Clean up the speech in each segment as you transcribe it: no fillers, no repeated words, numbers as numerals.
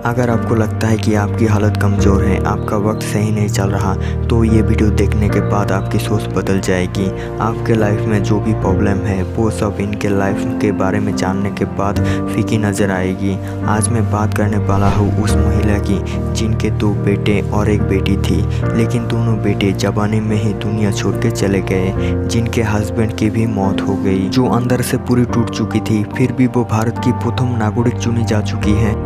अगर आपको लगता है कि आपकी हालत कमज़ोर है, आपका वक्त सही नहीं चल रहा, तो ये वीडियो देखने के बाद आपकी सोच बदल जाएगी। आपके लाइफ में जो भी प्रॉब्लम है वो सब इनके लाइफ के बारे में जानने के बाद फीकी नज़र आएगी। आज मैं बात करने वाला हूँ उस महिला की जिनके 2 बेटे और 1 बेटी थी, लेकिन दोनों बेटे जवानी में ही दुनिया छोड़ के चले गए, जिनके हस्बैंड की भी मौत हो गई, जो अंदर से पूरी टूट चुकी थी, फिर भी वो भारत की प्रथम नागरिक चुनी जा चुकी है।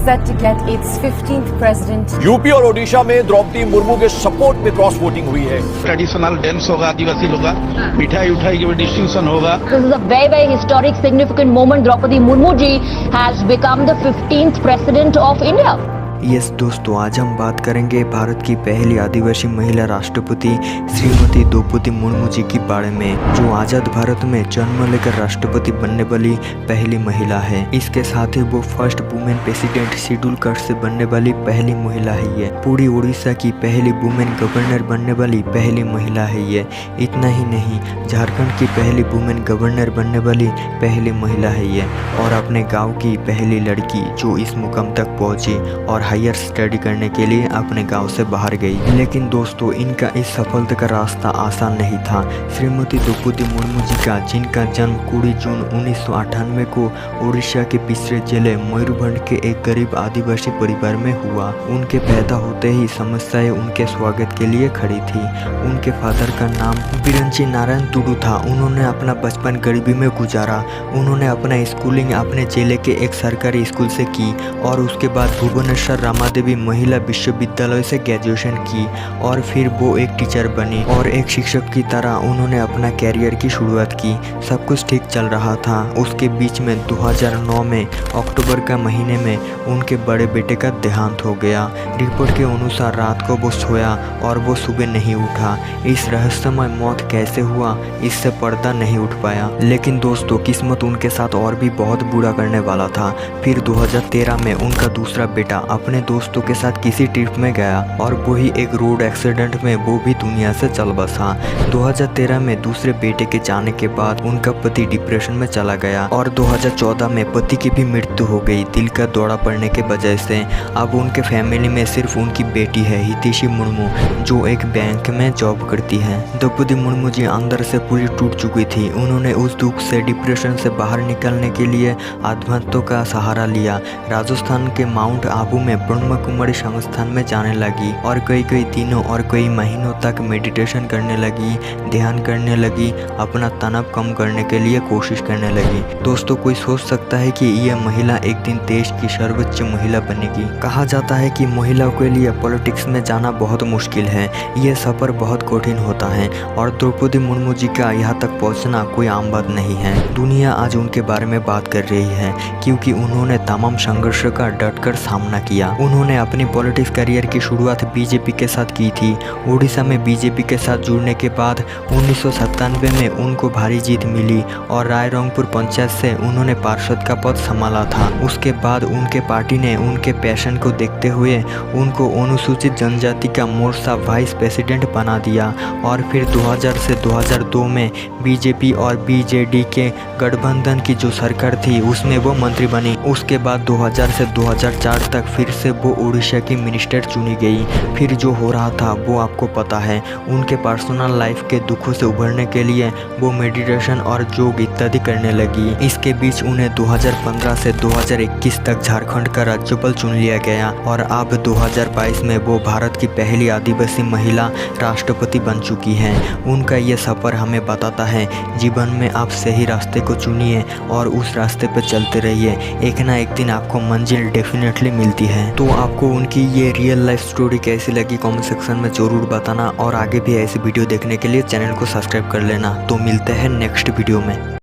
Set to get its 15th president. UP और ओडिशा में द्रौपदी मुर्मू के सपोर्ट में क्रॉस वोटिंग हुई है। ट्रेडिशनल डांस होगा, आदिवासी लोग का मिठाई उठाई के डिस्टिंक्शन होगा। This is a very historic, significant moment. Draupadi Murmu ji has become the 15th president of India. Yes दोस्तों, आज हम बात करेंगे भारत की पहली आदिवासी महिला राष्ट्रपति श्रीमती द्रौपदी मुर्मू जी के बारे में, जो आज़ाद भारत में जन्म लेकर राष्ट्रपति बनने वाली पहली महिला है। इसके साथ ही वो first women president schedule caste से बनने वाली पहली महिला है ये। पूरी उड़ीसा की पहली वुमेन गवर्नर बनने वाली पहली महिला है ये। इतना ही नहीं, झारखंड की पहली वुमेन गवर्नर बनने वाली पहली महिला है ये, और अपने गाँव की पहली लड़की जो इस मुकाम तक पहुँची और हायर स्टडी करने के लिए अपने गांव से बाहर गई। लेकिन दोस्तों, इनका इस सफलता का रास्ता आसान नहीं था। श्रीमती द्रौपदी मुर्मू जी का, जिनका जन्म 20 जून 1998 को उड़ीसा के पिछड़े जिले मयूरभंज के एक गरीब आदिवासी परिवार में हुआ। उनके पैदा होते ही समस्याएं उनके स्वागत के लिए खड़ी थी। उनके फादर का नाम बिरंची नारायण टुडू था। उन्होंने अपना बचपन गरीबी में गुजारा। उन्होंने अपना स्कूलिंग अपने जिले के एक सरकारी स्कूल से की और उसके बाद भुवनेश्वर रामादेवी महिला विश्वविद्यालय से ग्रेजुएशन की, और फिर वो एक टीचर बनी और एक शिक्षक की तरह उन्होंने अपना कैरियर की शुरुआत की। सब कुछ ठीक चल रहा था। उसके बीच में 2009 में अक्टूबर का महीने में उनके बड़े बेटे का देहांत हो गया। रिपोर्ट के अनुसार रात को वो सोया और वो सुबह नहीं उठा। इस रहस्यमय मौत कैसे हुआ, इससे पर्दा नहीं उठ पाया। लेकिन दोस्तों, किस्मत उनके साथ और भी बहुत बुरा करने वाला था। फिर 2013 में उनका दूसरा बेटा अपने दोस्तों के साथ किसी ट्रिप में गया और वही एक रोड एक्सीडेंट में वो भी दुनिया से चल बसा। 2013 में दूसरे बेटे के जाने के बाद उनका पति डिप्रेशन में चला गया और 2014 में पति की भी मृत्यु हो गई दिल का दौरा पड़ने के वजह से। अब उनके फैमिली में सिर्फ उनकी बेटी है हितेशी मुर्मू, जो एक बैंक में जॉब करती है। द्रौपदी मुर्मू जी अंदर से पूरी टूट चुकी थी। उन्होंने उस दुख से, डिप्रेशन से बाहर निकलने के लिए अध्यात्म का सहारा लिया। राजस्थान के माउंट आबू में ब्रह्म कुमारी संस्थान में जाने लगी और कई दिनों और कई महीनों तक मेडिटेशन करने लगी, ध्यान करने लगी, अपना तनाव कम करने के लिए कोशिश करने लगी। दोस्तों, कोई सोच सकता है कि यह महिला एक दिन देश की सर्वोच्च महिला बनेगी। कहा जाता है कि महिलाओं के लिए पॉलिटिक्स में जाना बहुत मुश्किल है, यह सफर बहुत कठिन होता है, और द्रौपदी मुर्मू जी का यहाँ तक पहुँचना कोई आम बात नहीं है। दुनिया आज उनके बारे में बात कर रही है क्योंकि उन्होंने तमाम संघर्ष का डटकर सामना किया। उन्होंने अपनी पॉलिटिक्स करियर की शुरुआत बीजेपी के साथ की थी। उड़ीसा में बीजेपी के साथ जुड़ने के बाद 1997 में उनको भारी जीत मिली और रायरंगपुर पंचायत से उन्होंने पार्षद का पद संभाला था। उसके बाद उनके पार्टी ने उनके पैशन को देखते हुए उनको अनुसूचित जनजाति का मोर्चा वाइस प्रेसिडेंट बना दिया, और फिर 2000 से 2002 में बीजेपी और बीजेडी के गठबंधन की जो सरकार थी उसमें वो मंत्री बनी। उसके बाद 2000 से 2004 तक फिर से वो उड़ीसा की मिनिस्टर चुनी गई। फिर जो हो रहा था वो आपको पता है। उनके पर्सनल लाइफ के दुखों से उभरने के लिए वो मेडिटेशन और योग इत्यादि करने लगी। इसके बीच उन्हें 2015 से 2021 तक झारखंड का राज्यपाल चुन लिया गया, और अब 2022 में वो भारत की पहली आदिवासी महिला राष्ट्रपति बन चुकी हैं। उनका ये सफ़र हमें बताता है, जीवन में आप सही रास्ते को चुनिए और उस रास्ते पर चलते रहिए। एक ना एक दिन आपको मंजिल डेफिनेटली मिलती है। तो आपको उनकी ये रियल लाइफ स्टोरी कैसी लगी कमेंट सेक्शन में ज़रूर बताना, और आगे भी ऐसी वीडियो देखने के लिए चैनल को सब्सक्राइब कर लेना। तो मिलते हैं नेक्स्ट वीडियो में।